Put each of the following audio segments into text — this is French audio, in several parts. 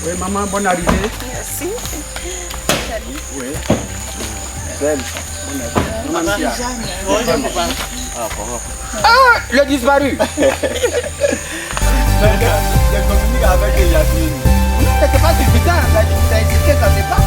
Oui, maman, bonne arrivée. Merci. Salut. Oui. Belle. Bonne arrivée. Maman Jeanne. Ah, il a disparu. J'ai communiqué avec Yasmine. C'était pas suffisant, t'as hésité, ça c'est pas.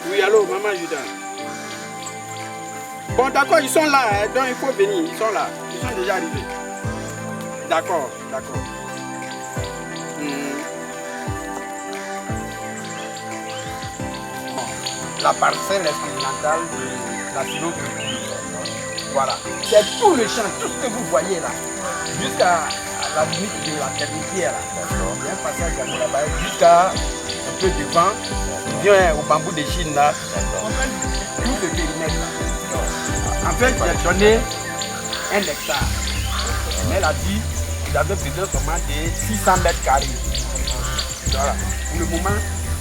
Oui, allô, maman Judas. Bon, d'accord, ils sont là, hein, donc il faut venir, ils sont là. Ils sont déjà arrivés. D'accord, d'accord. Bon, la parcelle expérimentale de la sinoculture. Voilà. C'est tout le champ, tout ce que vous voyez là. Jusqu'à la limite de la termitière là. Il y a un passage là-bas, jusqu'à un peu devant, bien au bambou de Chine là. Tout ce périmètre là. En fait, j'ai donné 1 hectare. Mais elle a dit qu'il avait besoin seulement de 600 mètres carrés. Voilà. Pour le moment,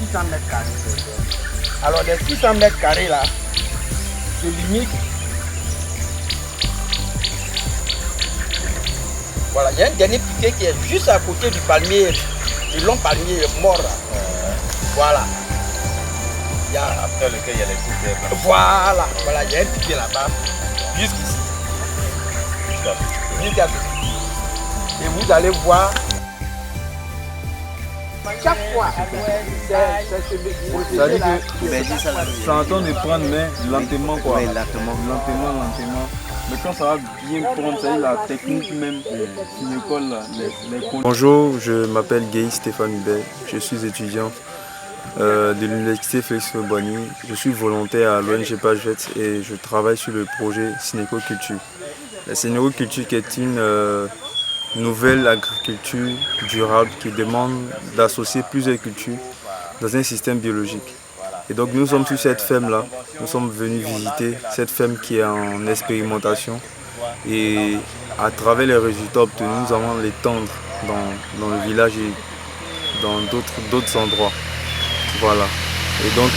600 mètres carrés. Alors, les 600 mètres carrés là, se limitent. Voilà, il y a un dernier piquet qui est juste à côté du palmier, du long palmier mort là. Voilà. Il y a, après lequel il y a les poussières. Voilà, voilà, il y a un piquet là-bas, jusqu'ici. Jusqu'à ce. Et vous allez voir, chaque fois, Ça dit que ça entend de prendre, mais lentement quoi. Oui, lentement. Mais quand ça va bien prendre, ça y est, la technique même, une école là, Bonjour, je m'appelle Guy Stéphane Hubert, je suis étudiant de l'université Félix-Houphouët-Boigny. Je suis volontaire à l'ONG Paget et je travaille sur le projet Synécoculture. La Synécoculture qui est une nouvelle agriculture durable qui demande d'associer plusieurs cultures dans un système biologique. Et donc nous sommes sur cette ferme-là, nous sommes venus visiter cette ferme qui est en expérimentation et à travers les résultats obtenus, nous allons l'étendre dans le village et dans d'autres endroits. Voilà. Et donc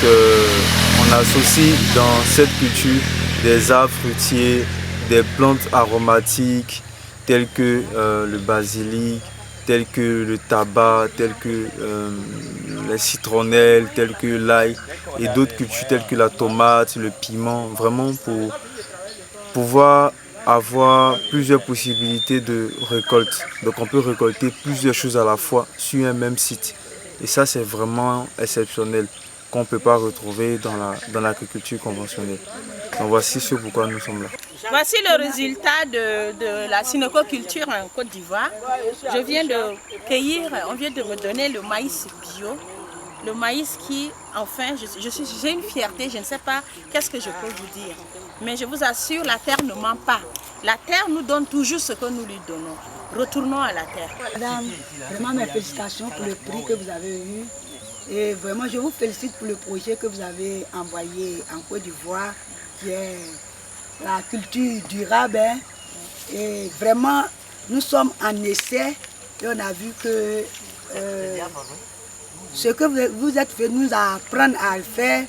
on associe dans cette culture des arbres fruitiers, des plantes aromatiques telles que le basilic, telles que le tabac, telles que les citronnelles, telles que l'ail et d'autres cultures telles que la tomate, le piment, vraiment pour pouvoir avoir plusieurs possibilités de récolte. Donc on peut récolter plusieurs choses à la fois sur un même site. Et ça c'est vraiment exceptionnel qu'on ne peut pas retrouver dans l'agriculture conventionnelle. Donc voici ce pourquoi nous sommes là. Voici le résultat de la synécoculture en Côte d'Ivoire. Je viens de cueillir, on vient de me donner le maïs bio. Le maïs qui, enfin, j'ai une fierté, je ne sais pas qu'est-ce que je peux vous dire. Mais je vous assure, la terre ne ment pas. La terre nous donne toujours ce que nous lui donnons. Retournons à la terre. Madame, vraiment mes félicitations pour le prix que vous avez eu. Et vraiment, je vous félicite pour le projet que vous avez envoyé en Côte d'Ivoire, qui est la culture durable. Hein. Et vraiment, nous sommes en essai et on a vu que ce que vous êtes venu nous apprendre à le faire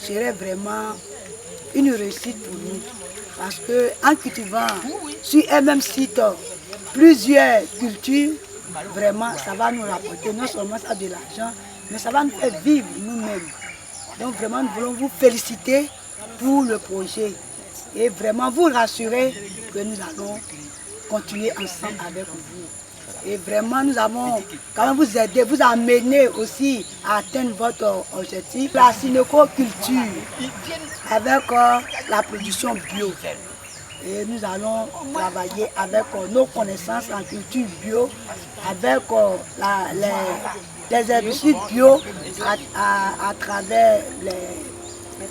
serait vraiment une réussite pour nous. Parce qu'en cultivant sur un même site plusieurs cultures, vraiment ça va nous rapporter non seulement ça de l'argent, mais ça va nous faire vivre nous-mêmes. Donc vraiment nous voulons vous féliciter pour le projet et vraiment vous rassurer que nous allons continuer ensemble avec vous. Et vraiment nous allons quand même vous aider, vous amener aussi à atteindre votre objectif. La synécoculture avec la production bio. Et nous allons travailler avec nos connaissances en culture bio, avec les herbicides bio à travers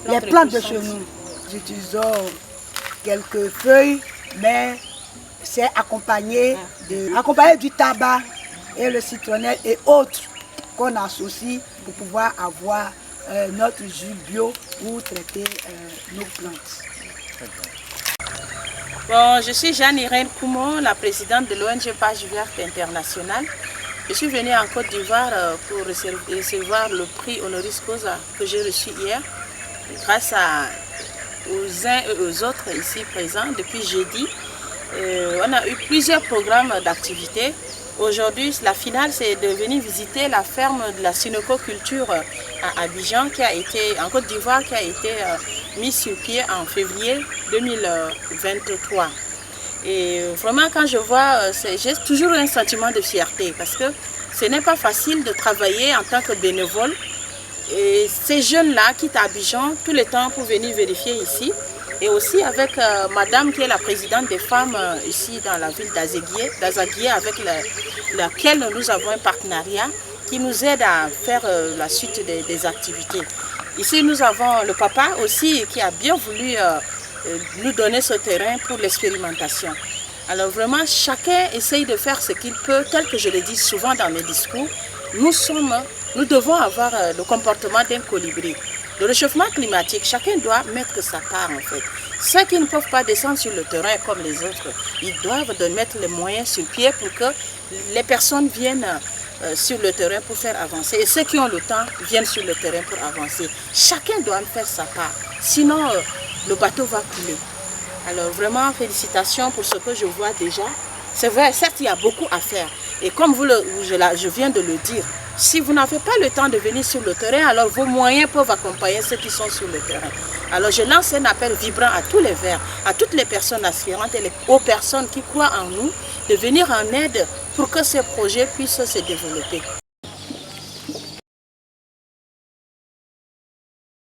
les plantes de chez nous. Nous utilisons quelques feuilles, mais c'est accompagné du tabac et le citronnelle et autres qu'on associe pour pouvoir avoir notre jus bio pour traiter nos plantes. Bon, je suis Jeanne-Irène Koumon, la présidente de l'ONG Page Verte Internationale. Je suis venue en Côte d'Ivoire pour recevoir le prix Honoris Causa que j'ai reçu hier, grâce aux uns et aux autres ici présents depuis jeudi. On a eu plusieurs programmes d'activités. Aujourd'hui, la finale, c'est de venir visiter la ferme de la synococulture à Abidjan, en Côte d'Ivoire, qui a été mise sur pied en février 2023. Et vraiment, quand je vois, j'ai toujours un sentiment de fierté parce que ce n'est pas facile de travailler en tant que bénévole. Et ces jeunes-là quittent Abidjan tout le temps pour venir vérifier ici. Et aussi avec madame qui est la présidente des femmes ici dans la ville d'Azaguié, avec laquelle nous avons un partenariat qui nous aide à faire la suite des activités. Ici nous avons le papa aussi qui a bien voulu nous donner ce terrain pour l'expérimentation. Alors vraiment chacun essaye de faire ce qu'il peut, tel que je le dis souvent dans mes discours. Nous devons avoir le comportement d'un colibri. Le réchauffement climatique, chacun doit mettre sa part en fait. Ceux qui ne peuvent pas descendre sur le terrain comme les autres, ils doivent mettre les moyens sur pied pour que les personnes viennent sur le terrain pour faire avancer. Et ceux qui ont le temps viennent sur le terrain pour avancer. Chacun doit faire sa part, sinon le bateau va couler. Alors vraiment félicitations pour ce que je vois déjà. C'est vrai, certes il y a beaucoup à faire. Et comme je viens de le dire, si vous n'avez pas le temps de venir sur le terrain, alors vos moyens peuvent accompagner ceux qui sont sur le terrain. Alors je lance un appel vibrant à tous les Verts, à toutes les personnes aspirantes et aux personnes qui croient en nous, de venir en aide pour que ces projets puissent se développer.